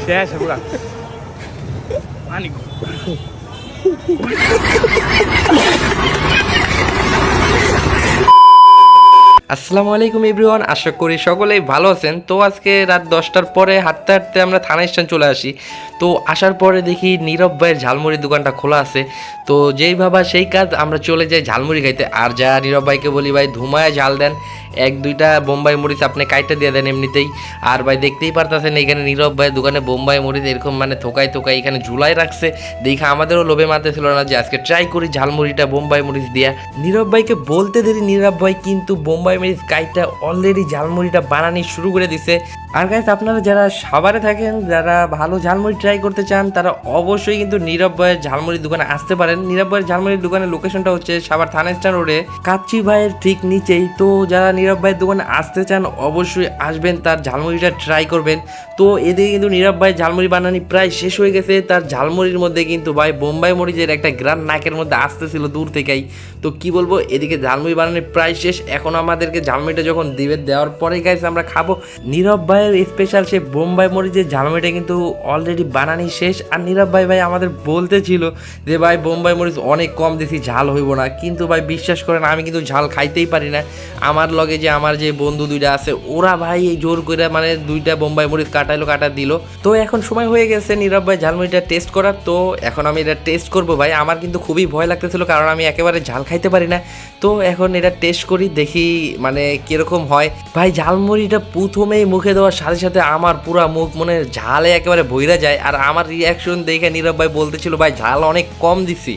শেষ পুরা পানি। আসসালামু আলাইকুম এভরিওয়ান, আশা করি সকলেই ভালো আছেন। তো আজকে রাত 10টার পরে হাঁটতে হাঁটতে আমরা থানা স্ট্যান্ড চলে আসি। তো আসার পরে দেখি নীরব ভাইয়ের ঝালমুড়ির দোকানটা খোলা আছে। তো যেই ভাবা সেই কাজ, আমরা চলে যাই ঝালমুড়ি খাইতে। আর যা নীরব ভাইকে বলি, ভাই ধুমায় ঝাল দেন, এক দুইটা বোম্বাই মরিচ আপনি কাইটা দিয়ে দেন এমনিতেই। আর ভাই দেখতেই পারতেছেন এখানে নীরব ভাইয়ের দোকানে বোম্বাই মরিচ এরকম মানে থোকাই থোকাই এখানে ঝুলাই রাখছে। দেখে আমাদেরও লোভে মারতে ছিল না যে আজকে ট্রাই করি ঝালমুড়িটা বোম্বাই মরিচ দিয়া। নীরব ভাইকে বলতে দেরি, নীরব ভাই কিন্তু বোম্বাই মরিচ কাইটা অলরেডি ঝালমুড়িটা বানানি শুরু করে দিছে। আর গাইস, আপনারা যারা সাভারে থাকেন, যারা ভালো ঝালমুড়ি ট্রাই করতে চান, তারা অবশ্যই কিন্তু নীরব ভাইয়ের ঝালমুড়ির দোকানে আসতে পারেন। নীরব ভাইয়ের ঝালমুড়ির দোকানের লোকেশনটা হচ্ছে সাভার থানা স্ট্যান্ড রোডে, কাচ্চি ভাইয়ের ঠিক নিচেই। তো যারা নীরব ভাইয়ের দোকানে আসতে চান অবশ্যই আসবেন, তার ঝালমুড়িটা ট্রাই করবেন। তো এদিকে কিন্তু নীরব ভাই ঝালমুড়ি বানানি প্রায় শেষ হয়ে গেছে। তার ঝালমুড়ির মধ্যে কিন্তু ভাই বোম্বাই মরিচের একটা গ্রান নাকের মধ্যে আসতেছিল দূর থেকেই। তো কি বলবো, এদিকে ঝালমুড়ি বানানি প্রায় শেষ। এখন আমাদেরকে ঝালমুড়িটা যখন দিবে, দেওয়ার পরে গাইস আমরা খাবো। নীরব ভাইয়ের স্পেশাল সে বোম্বাই মরিচের ঝালমুড়িটা কিন্তু অলরেডি বানানি শেষ। আর নীরব ভাই আমাদের বলতেছিল যে ভাই বোম্বাই মরিচ অনেক কম দিছি, ঝাল হইব না। কিন্তু ভাই বিশ্বাস করেন, আমি কিন্তু ঝাল খাইতেই পারি না। আমার লগে যে আমার যে বন্ধু দুইটা আছে, ওরা ভাই এই জোর করে মানে দুইটা বোম্বাই মরিচ কাটা দিল। তো এখন সময় হয়ে গেছে নীরব ভাই ঝালমুড়িটা টেস্ট করার। তো এখন আমি এটা টেস্ট করব ভাই। আমার কিন্তু খুবই ভয় লাগতেছিল, কারণ আমি একেবারে ঝাল খাইতে পারি না। তো এখন এটা টেস্ট করি, দেখি মানে কিরকম হয়। ভাই ঝালমুড়িটা প্রথমেই মুখে দেওয়ার সাথে সাথে আমার পুরা মুখ মনে ঝালে একেবারে ভইরা যায়। আর আমার রিয়াকশন দেখে নীরব ভাই বলতেছিল ভাই ঝাল অনেক কম দিছি,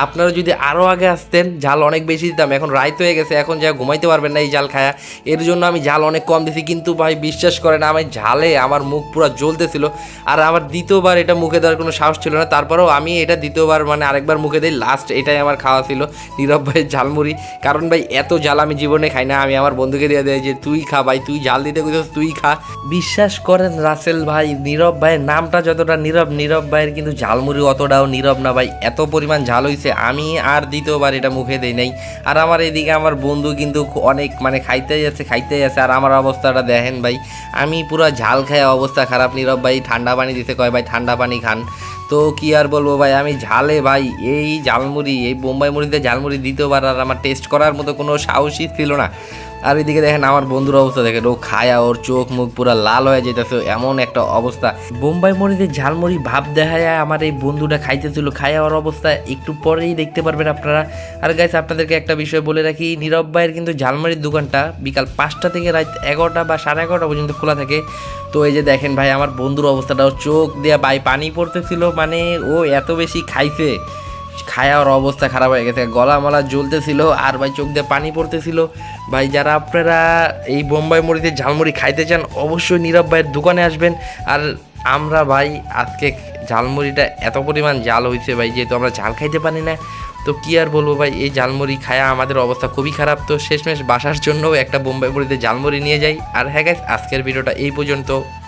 আপনারা যদি আরও আগে আসতেন ঝাল অনেক বেশি দিতাম। এখন রাইত হয়ে গেছে, এখন যা ঘুমাইতে পারবেন না এই ঝাল খায়া, এর জন্য আমি ঝাল অনেক কম দিছি। কিন্তু ভাই বিশ্বাস করেন, আমি ঝালে আমার মুখ পুরো জ্বলতেছিল। আর আমার দ্বিতীয়বার এটা মুখে দেওয়ার কোনো সাহস ছিল না। তারপরেও আমি এটা দ্বিতীয়বার মানে আরেকবার মুখে দিই, লাস্ট এটাই আমার খাওয়া ছিল নীরব ভাইয়ের ঝালমুড়ি। কারণ ভাই এত ঝাল আমি জীবনে খাই না। আমি আমার বন্ধুকে দিয়ে দেয় যে তুই খা ভাই, তুই ঝাল দিতে কইছিস তুই খা। বিশ্বাস করেন রাসেল ভাই, নীরব ভাইয়ের নামটা যতটা নীরব, নীরব ভাইয়ের কিন্তু ঝালমুড়ি অতটাও নীরব না ভাই। এত পরিমাণ ঝাল হয়েছে, আমি আর দ্বিতীয়বার এটা মুখে দেই নাই। আর আমার এদিকে আমার বন্ধু কিন্তু অনেক মানে খাইতেই আছে। আর আমার অবস্থাটা দেখেন ভাই, আমি পুরো ঝাল খায় অবস্থা খারাপ। নীরব ভাই ঠান্ডা পানি দিতে কয়, ভাই ঠান্ডা পানি খান। তো কি আর বলবো ভাই, আমি ঝালে ভাই এই ঝালমুড়ি, এই বোম্বাই মুড়িতে ঝালমুড়ি দ্বিতীয়বার আর আমার টেস্ট করার মতো কোনো সাহসই ছিল না। আর এদিকে দেখেন আমার বন্ধুর অবস্থা দেখেন, ও খায়া ওর চোখ মুখ পুরো লাল হয়ে যেতেছে, এমন একটা অবস্থা। বোম্বাই মরিচে ঝালমুড়ি ভাব দেখায় আমার এই বন্ধুটা খাইতেছিল, খায়া ওর অবস্থা একটু পরেই দেখতে পারবেন আপনারা। আর গাইস, আপনাদেরকে একটা বিষয় বলে রাখি, নীরব ভাইয়ের কিন্তু ঝালমুড়ির দোকানটা বিকাল 5টা থেকে রাত 11টা বা 11:30 পর্যন্ত খোলা থাকে। তো এই যে দেখেন ভাই, আমার বন্ধুর অবস্থাটাও চোখ দিয়ে ভাই পানি পড়তেছিল, মানে ও এত বেশি খাইছে, খায়া ওর অবস্থা খারাপ হয়ে গেছে, গলা মালা জ্বলতেছিল আর ভাই চোখ দিয়ে পানি পড়তেছিল। ভাই যারা আপনারা এই বোম্বাই মরিচের ঝালমুড়ি খাইতে চান অবশ্যই নীরব ভাইয়ের দোকানে আসবেন। আর আমরা ভাই আজকে ঝালমুড়িটা এত পরিমাণ ঝাল হয়েছে ভাই, যেহেতু আমরা ঝাল খাইতে পারি না, তো কি আর বলবো ভাই, এই ঝালমুড়ি খায়া আমাদের অবস্থা খুবই খারাপ। তো শেষমেশ বাসার জন্য একটা বোম্বাই মরিচের ঝালমুড়ি নিয়ে যাই। আর হ্যাঁ গাইস, আজকের ভিডিওটা এই পর্যন্ত।